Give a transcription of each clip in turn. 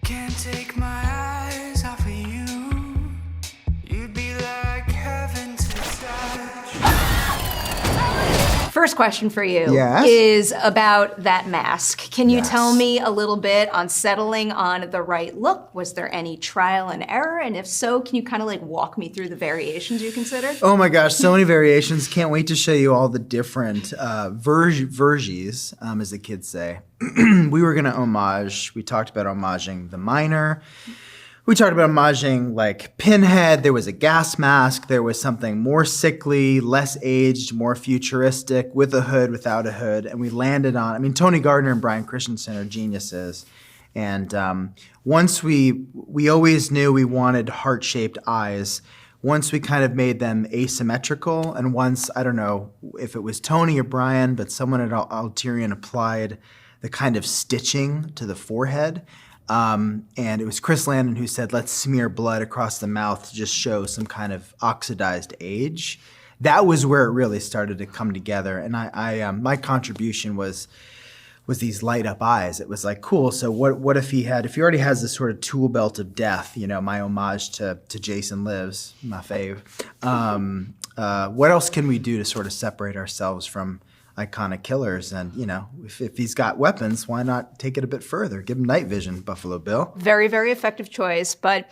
Can't take my eyes off of you. You'd be like heaven to touch. First question for you Yes? is about that mask. Can you Yes. tell me a little bit on settling on the right look? Was there any trial and error? And if so, can you kind of like walk me through the variations you considered? Oh my gosh, so many variations. Can't wait to show you all the different versions, as the kids say. We were going to homage. We talked about homaging the Miner. We talked about homaging like Pinhead. There was a gas mask. There was something more sickly, less aged, more futuristic, with a hood, without a hood. And we landed on, I mean, Tony Gardner and Bryan Christensen are geniuses. And once we always knew we wanted heart-shaped eyes. Once we kind of made them asymmetrical, and once, I don't know if it was Tony or Bryan, but someone at Alterian applied the kind of stitching to the forehead. And it was Chris Landon who said, let's smear blood across the mouth to just show some kind of oxidized age. That was where it really started to come together. And my contribution was these light up eyes. It was like, cool, so what if he already has this sort of tool belt of death, you know, my homage to Jason Lives, my fave. What else can we do to sort of separate ourselves from iconic killers? And, you know, if he's got weapons, why not take it a bit further? Give him night vision, Buffalo Bill. Very, very effective choice, but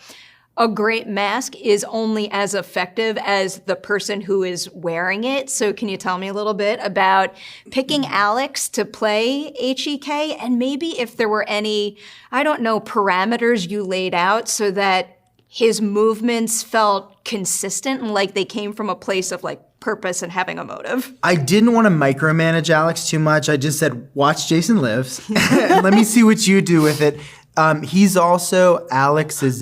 a great mask is only as effective as the person who is wearing it. So can you tell me a little bit about picking Alex to play HEK, and maybe if there were any, I don't know, parameters you laid out so that his movements felt consistent and like they came from a place of like purpose and having a motive? I didn't want to micromanage Alex too much. I just said, watch Jason Lives. And let me see what you do with it. Alex is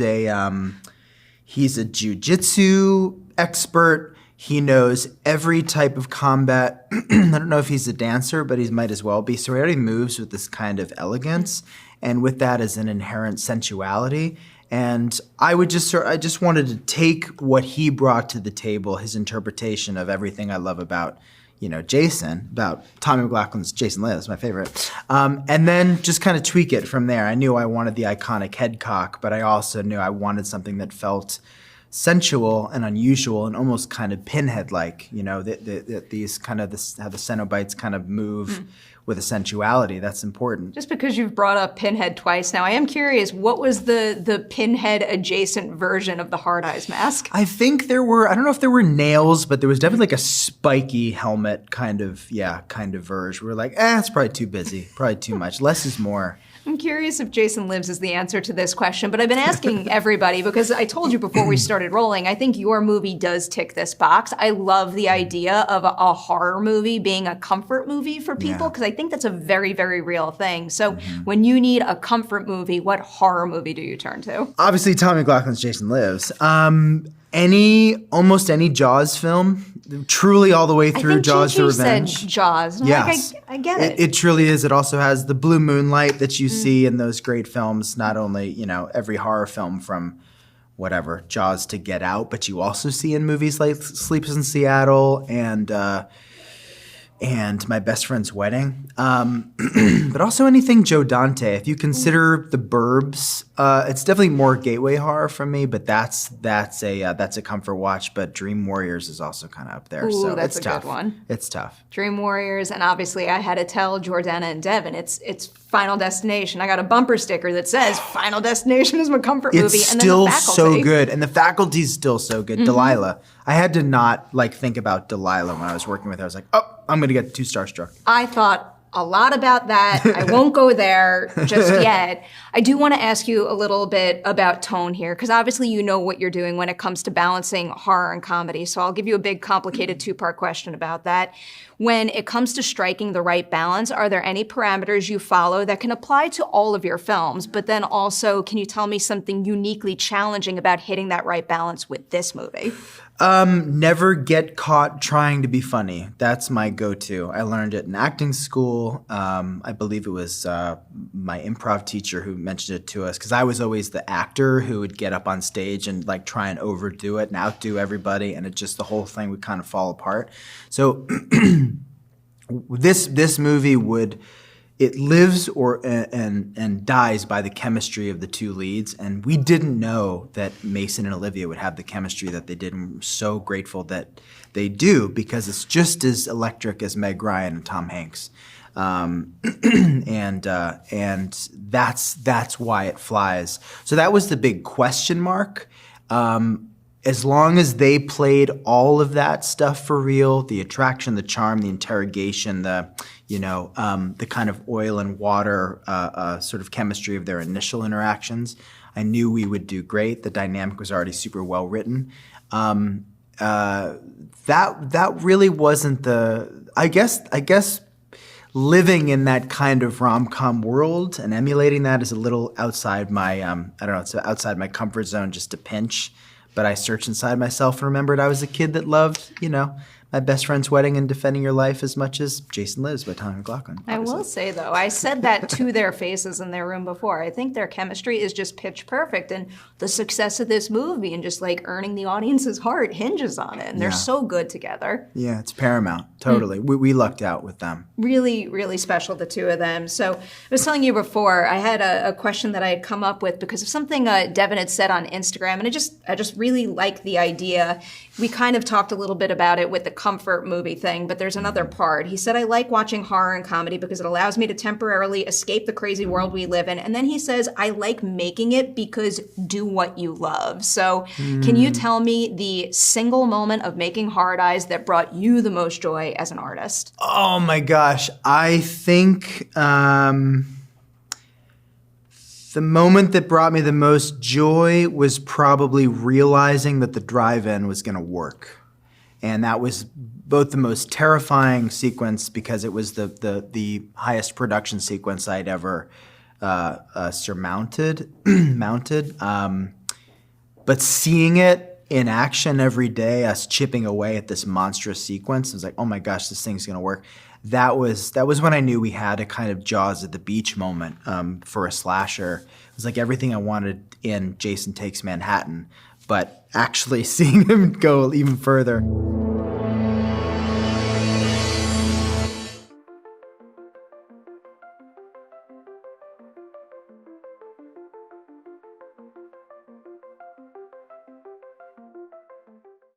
he's a jiu-jitsu expert. He knows every type of combat. I don't know if he's a dancer, but he might as well be. So he already moves with this kind of elegance, and with that is an inherent sensuality. And I just wanted to take what he brought to the table, his interpretation of everything I love about, you know, Jason, about Tommy McLaughlin's Jason Lives, my favorite, and then just kind of tweak it from there. I knew I wanted the iconic head cock, but I also knew I wanted something that felt sensual and unusual and almost kind of Pinhead-like, you know, these kind of how the Cenobites kind of move with a sensuality. That's important. Just because you've brought up Pinhead twice now, I am curious, what was the Pinhead adjacent version of the Hard Eyes mask? I think I don't know if there were nails, but there was definitely like a spiky helmet kind of version. We were like, it's probably too busy, probably too much. Less is more. I'm curious if Jason Lives is the answer to this question, but I've been asking everybody because I told you before we started rolling, I think your movie does tick this box. I love the idea of a horror movie being a comfort movie for people because I think that's a very, very real thing. So when you need a comfort movie, what horror movie do you turn to? Obviously, Tommy McLaughlin's Jason Lives. Almost any Jaws film, truly all the way through Jaws to Revenge. Said Jaws. Yes. I get it. It truly is. It also has the blue moonlight that you see in those great films. Not only, you know, every horror film from whatever, Jaws to Get Out, but you also see in movies like Sleepless in Seattle and My Best Friend's Wedding. But also anything Joe Dante. If you consider The Burbs, it's definitely more gateway horror for me, but that's a comfort watch. But Dream Warriors is also kind of up there. Ooh, so that's it's a tough. good one. It's tough. Dream Warriors, and obviously I had to tell Jordana and Devon, it's Final Destination. I got a bumper sticker that says Final Destination is my comfort movie. It's and still then the Faculty. so good, and the Faculty's still so good. Delilah. I had to not think about Delilah when I was working with her. I was like, I'm going to get too starstruck. I thought a lot about that. I won't go there just yet. I do want to ask you a little bit about tone here, because obviously you know what you're doing when it comes to balancing horror and comedy. So I'll give you a big, complicated two-part question about that. When it comes to striking the right balance, are there any parameters you follow that can apply to all of your films? But then also, can you tell me something uniquely challenging about hitting that right balance with this movie? Never get caught trying to be funny. That's my go-to. I learned it in acting school. I believe it was my improv teacher who mentioned it to us, because I was always the actor who would get up on stage and try and overdo it and outdo everybody, and the whole thing would kind of fall apart. So this movie would it lives and dies by the chemistry of the two leads. And we didn't know that Mason and Olivia would have the chemistry that they did. And we're so grateful that they do, because it's just as electric as Meg Ryan and Tom Hanks. And that's why it flies. So that was the big question mark. As long as they played all of that stuff for real, the attraction, the charm, the interrogation, the kind of oil and water sort of chemistry of their initial interactions, I knew we would do great. The dynamic was already super well written. That really wasn't I guess living in that kind of rom-com world and emulating that is a little outside my it's outside my comfort zone just a pinch. But I searched inside myself and remembered I was a kid that loved, My Best Friend's Wedding and Defending Your Life as much as Jason Lives by Tommy McLaughlin. I will say, though, I said that to their faces in their room before. I think their chemistry is just pitch perfect, and the success of this movie and just like earning the audience's heart hinges on it, and they're so good together. Yeah, it's paramount. Totally. We lucked out with them. Really, really special, the two of them. So I was telling you before, I had a question that I had come up with because of something Devon had said on Instagram, and I just really like the idea. We kind of talked a little bit about it with the comfort movie thing, but there's another part. He said, I like watching horror and comedy because it allows me to temporarily escape the crazy world we live in. And then he says, I like making it because do what you love. So can you tell me the single moment of making Hard Eyes that brought you the most joy as an artist? Oh my gosh. I think the moment that brought me the most joy was probably realizing that the drive-in was going to work. And that was both the most terrifying sequence because it was the highest production sequence I'd ever mounted. But seeing it in action every day, us chipping away at this monstrous sequence, it was like, oh my gosh, this thing's going to work. That was when I knew we had a kind of Jaws at the beach moment for a slasher. It was like everything I wanted in Jason Takes Manhattan, but actually seeing him go even further.